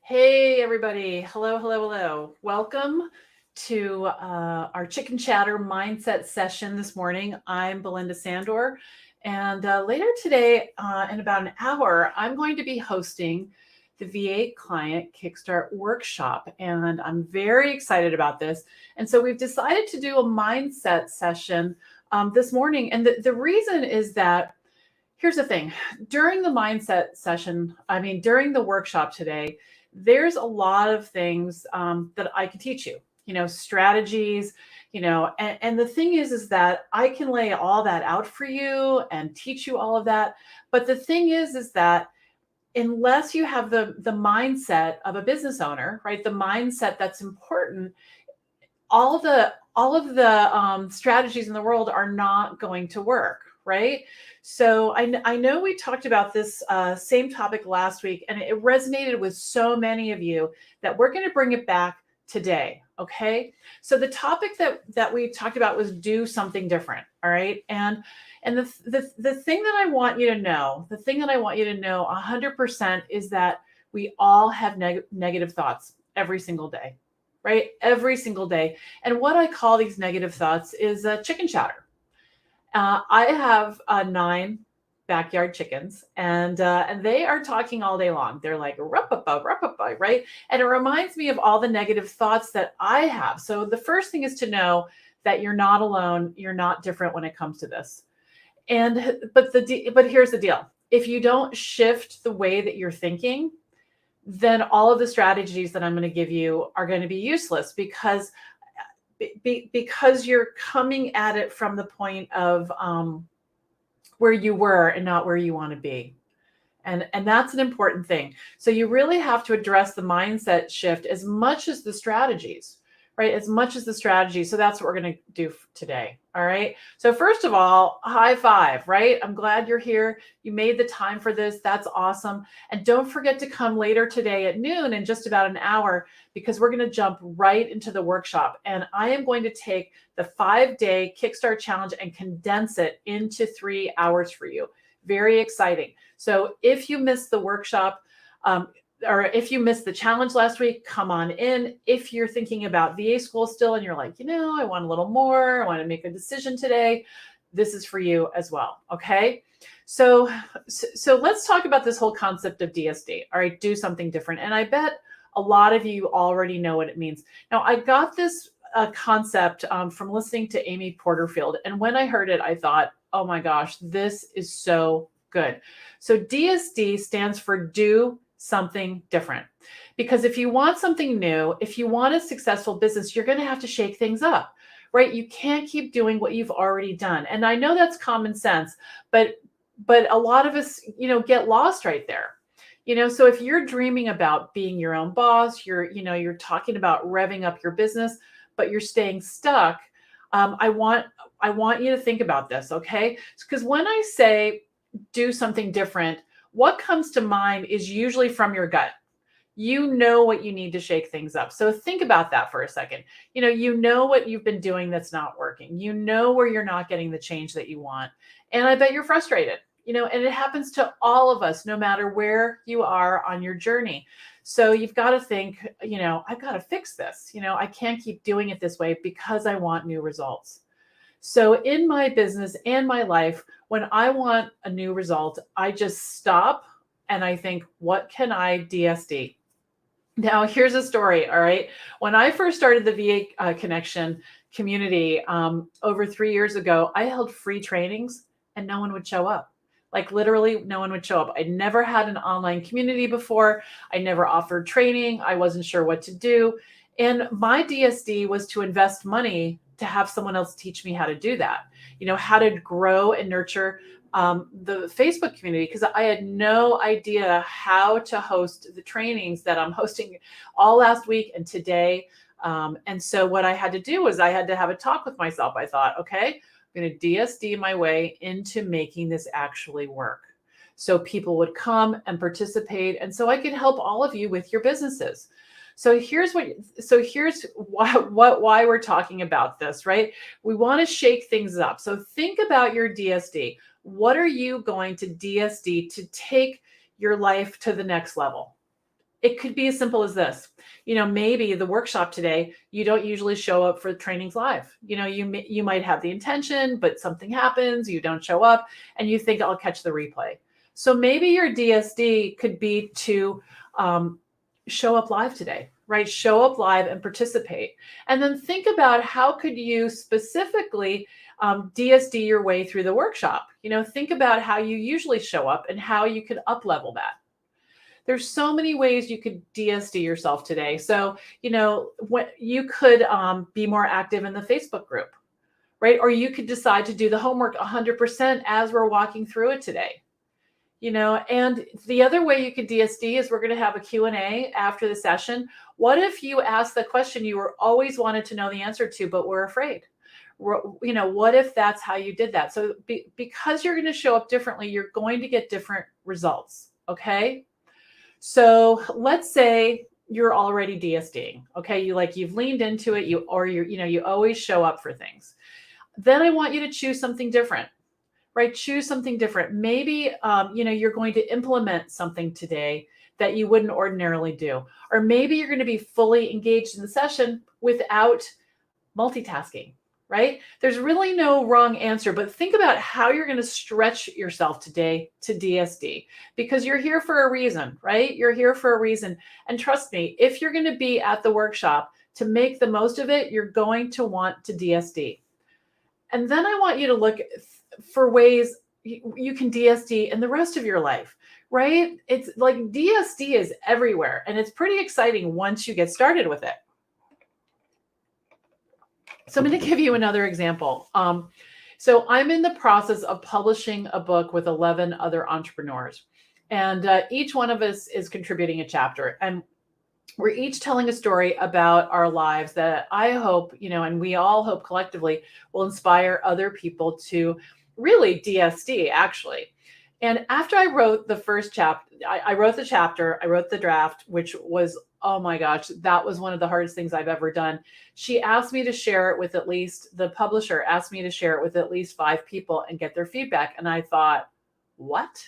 Hey, everybody. Hello, hello, hello. Welcome to our Chicken Chatter Mindset session this morning. I'm Belinda Sandor. And later today, in about an hour, I'm going to be hosting the V8 Client Kickstart Workshop. And I'm very excited about this. And so we've decided to do a mindset session this morning. And the reason is that here's the thing. During the mindset session, during the workshop today, there's a lot of things that I can teach you, strategies, and the thing is that I can lay all that out for you and teach you all of that. But the thing is that unless you have the mindset of a business owner, right? The mindset that's important, all of the strategies in the world are not going to work, right? So I know we talked about this same topic last week, and it resonated with so many of you that we're going to bring it back today. Okay, so the topic that we talked about was do something different. All right, and the thing that I want you to know, the thing that I want you to know 100% is that we all have negative thoughts every single day, right? Every single day. And what I call these negative thoughts is chicken chatter. I have 9 backyard chickens, and they are talking all day long. They're like rup-a-pa, rup-a-pa, right? And it reminds me of all the negative thoughts that I have. So the first thing is to know that you're not alone. You're not different when it comes to this. But here's the deal. If you don't shift the way that you're thinking, then all of the strategies that I'm going to give you are going to be useless because you're coming at it from the point of where you were and not where you want to be. And that's an important thing. So you really have to address the mindset shift as much as the strategies, right? As much as the strategies. So that's what we're going to do today. All right. So first of all, high five, right? I'm glad you're here. You made the time for this. That's awesome. And don't forget to come later today at noon in just about an hour, because we're going to jump right into the workshop. And I am going to take the 5-day Kickstart Challenge and condense it into 3 hours for you. Very exciting. So if you missed the workshop, or if you missed the challenge last week, come on in. If you're thinking about VA school still and you're like, I want a little more, I want to make a decision today, this is for you as well. Okay. So let's talk about this whole concept of DSD. All right. Do something different. And I bet a lot of you already know what it means. Now, I got this concept from listening to Amy Porterfield. And when I heard it, I thought, oh my gosh, this is so good. So DSD stands for do something different. Because if you want something new, if you want a successful business, you're going to have to shake things up, right? You can't keep doing what you've already done. And I know that's common sense, but a lot of us, get lost right there. So if you're dreaming about being your own boss, you're talking about revving up your business, but you're staying stuck. I want you to think about this, okay? Because when I say do something different, what comes to mind is usually from your gut. You know what you need to shake things up. So think about that for a second. You know what you've been doing that's not working. You know where you're not getting the change that you want. And I bet you're frustrated, and it happens to all of us, no matter where you are on your journey. So you've got to think, I've got to fix this. I can't keep doing it this way because I want new results. So in my business and my life, when I want a new result, I just stop and I think, what can I DSD? Now, here's a story. All right. When I first started the VA Connection community over 3 years ago, I held free trainings and no one would show up. Like literally no one would show up. I'd never had an online community before. I never offered training. I wasn't sure what to do. And my DSD was to invest money to have someone else teach me how to do that, how to grow and nurture the Facebook community, because I had no idea how to host the trainings that I'm hosting all last week and today. And so what I had to do was I had to have a talk with myself. I thought, okay, I'm going to DSD my way into making this actually work. So people would come and participate. And so I could help all of you with your businesses. So here's why we're talking about this, right? We want to shake things up. So think about your DSD. What are you going to DSD to take your life to the next level? It could be as simple as this. Maybe the workshop today, you don't usually show up for the trainings live. You might have the intention, but something happens, you don't show up, and you think I'll catch the replay. So maybe your DSD could be to show up live today, right? Show up live and participate. And then think about how could you specifically DSD your way through the workshop. Think about how you usually show up and how you could up level that. There's so many ways you could DSD yourself today. So, what you could be more active in the Facebook group, right? Or you could decide to do the homework 100% as we're walking through it today. And the other way you could DSD is we're going to have a Q&A after the session. What if you asked the question you were always wanted to know the answer to, but were afraid? What if that's how you did that? So because you're going to show up differently, you're going to get different results. Okay. So let's say you're already DSDing. Okay. You've leaned into it, you always show up for things. Then I want you to choose something different, right? Choose something different. Maybe, you're going to implement something today that you wouldn't ordinarily do. Or maybe you're going to be fully engaged in the session without multitasking, right? There's really no wrong answer, but think about how you're going to stretch yourself today to DSD, because you're here for a reason, right? You're here for a reason. And trust me, if you're going to be at the workshop, to make the most of it, you're going to want to DSD. And then I want you to look for ways you can DSD in the rest of your life, right? It's like DSD is everywhere, and it's pretty exciting once you get started with it. So I'm going to give you another example. So I'm in the process of publishing a book with 11 other entrepreneurs, and each one of us is contributing a chapter, and we're each telling a story about our lives that I hope, and we all hope collectively will inspire other people to really DSD actually. And after I wrote the first chapter, I wrote the chapter, I wrote the draft, which was, oh my gosh, that was one of the hardest things I've ever done. She asked me to share it with the publisher asked me to share it with at least 5 people and get their feedback. And I thought, what?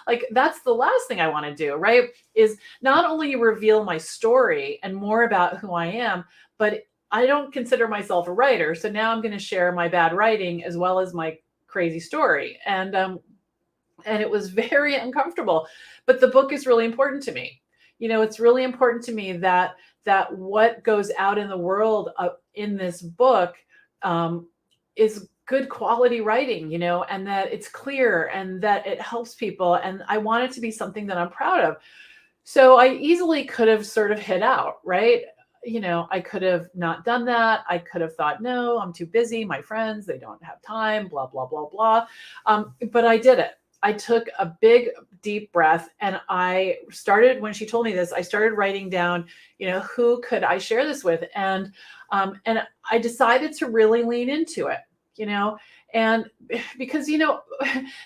Like, that's the last thing I want to do, right? Is not only reveal my story and more about who I am, but I don't consider myself a writer. So now I'm going to share my bad writing as well as my crazy story. And it was very uncomfortable, but the book is really important to me. It's really important to me that what goes out in the world in this book is good quality writing, and that it's clear and that it helps people. And I want it to be something that I'm proud of. So I easily could have sort of hid out, right? I could have not done that. I could have thought, no, I'm too busy. My friends, they don't have time, blah, blah, blah, blah. But I did it. I took a big, deep breath, and I started, when she told me this, I started writing down, who could I share this with? And I decided to really lean into it, and because,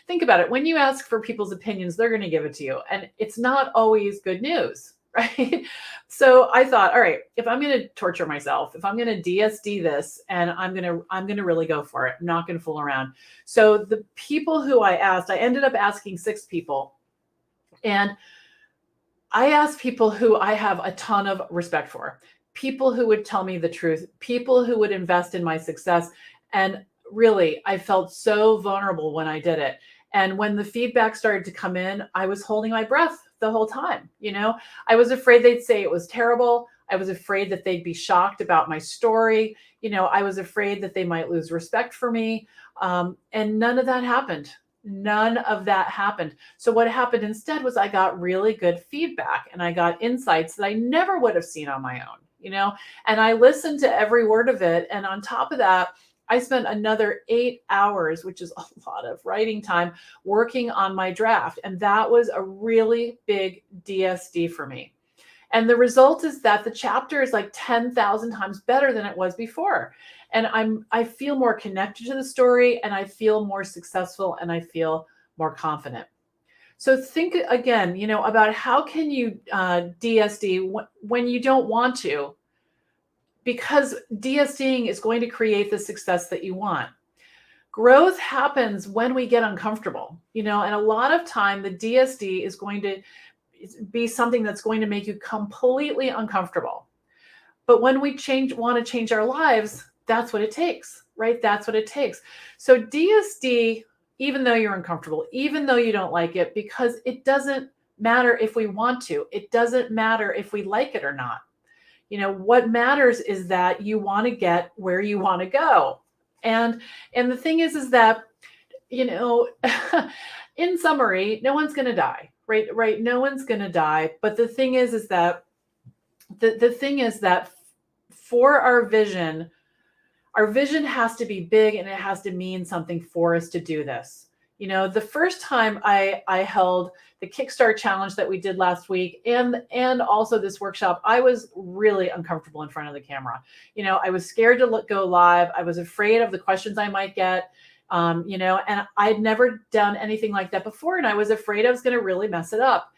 think about it. When you ask for people's opinions, they're going to give it to you. And it's not always good news, right? So I thought, all right, if I'm going to torture myself, if I'm going to DSD this, and I'm going to really go for it. I'm not going to fool around. So the people who I asked, I ended up asking 6 people. And I asked people who I have a ton of respect for, people who would tell me the truth, people who would invest in my success. And really, I felt so vulnerable when I did it. And when the feedback started to come in, I was holding my breath the whole time. I was afraid they'd say it was terrible. I was afraid that they'd be shocked about my story. I was afraid that they might lose respect for me. And none of that happened. None of that happened. So what happened instead was I got really good feedback, and I got insights that I never would have seen on my own, and I listened to every word of it. And on top of that, I spent another 8 hours, which is a lot of writing time, working on my draft. And that was a really big DSD for me. And the result is that the chapter is like 10,000 times better than it was before. And I feel more connected to the story, and I feel more successful, and I feel more confident. So think again, about how can you DSD when you don't want to, because DSDing is going to create the success that you want. Growth happens when we get uncomfortable, and a lot of time the DSD is going to, be something that's going to make you completely uncomfortable. But when we want to change our lives, that's what it takes, right? That's what it takes. So DSD, even though you're uncomfortable, even though you don't like it, because it doesn't matter if we want to, it doesn't matter if we like it or not. What matters is that you want to get where you want to go. And the thing is that, in summary, no one's going to die, right? No one's going to die. But the thing is that the thing is that for our vision has to be big, and it has to mean something for us to do this. The first time I held the Kickstart challenge that we did last week and also this workshop, I was really uncomfortable in front of the camera. I was scared to go live. I was afraid of the questions I might get, and I'd never done anything like that before. And I was afraid I was going to really mess it up.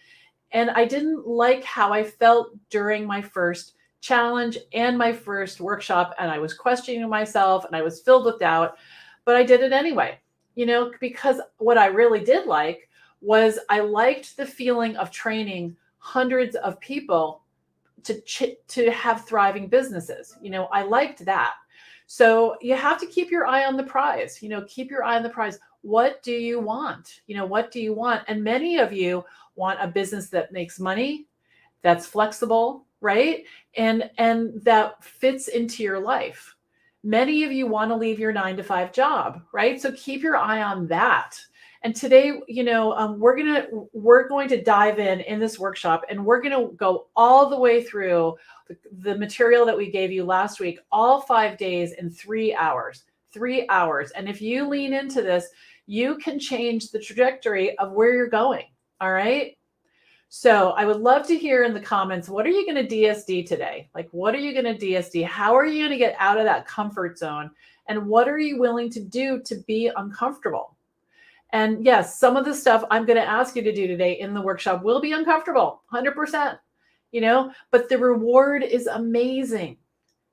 And I didn't like how I felt during my first challenge and my first workshop. And I was questioning myself and I was filled with doubt, but I did it anyway, because what I really did like was I liked the feeling of training hundreds of people to have thriving businesses. I liked that. So you have to keep your eye on the prize, keep your eye on the prize. What do you want? What do you want? And many of you want a business that makes money, that's flexible, right? And that fits into your life. Many of you want to leave your 9-to-5 job, right? So keep your eye on that. And today, we're going to dive in this workshop, and we're going to go all the way through the material that we gave you last week, all 5 days in 3 hours. 3 hours. And if you lean into this, you can change the trajectory of where you're going. All right. So I would love to hear in the comments, what are you going to DSD today? Like, what are you going to DSD? How are you going to get out of that comfort zone? And what are you willing to do to be uncomfortable? And yes, some of the stuff I'm going to ask you to do today in the workshop will be uncomfortable, 100%, but the reward is amazing.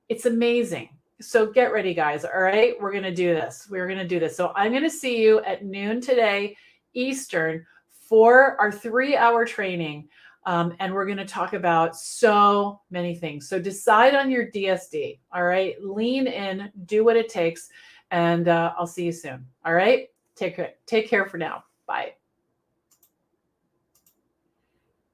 It's amazing. So get ready, guys. All right. We're going to do this. We're going to do this. So I'm going to see you at noon today, Eastern, for our 3-hour training. And we're going to talk about so many things. So decide on your DSD. All right. Lean in, do what it takes. And I'll see you soon. All right. Take care for now. Bye.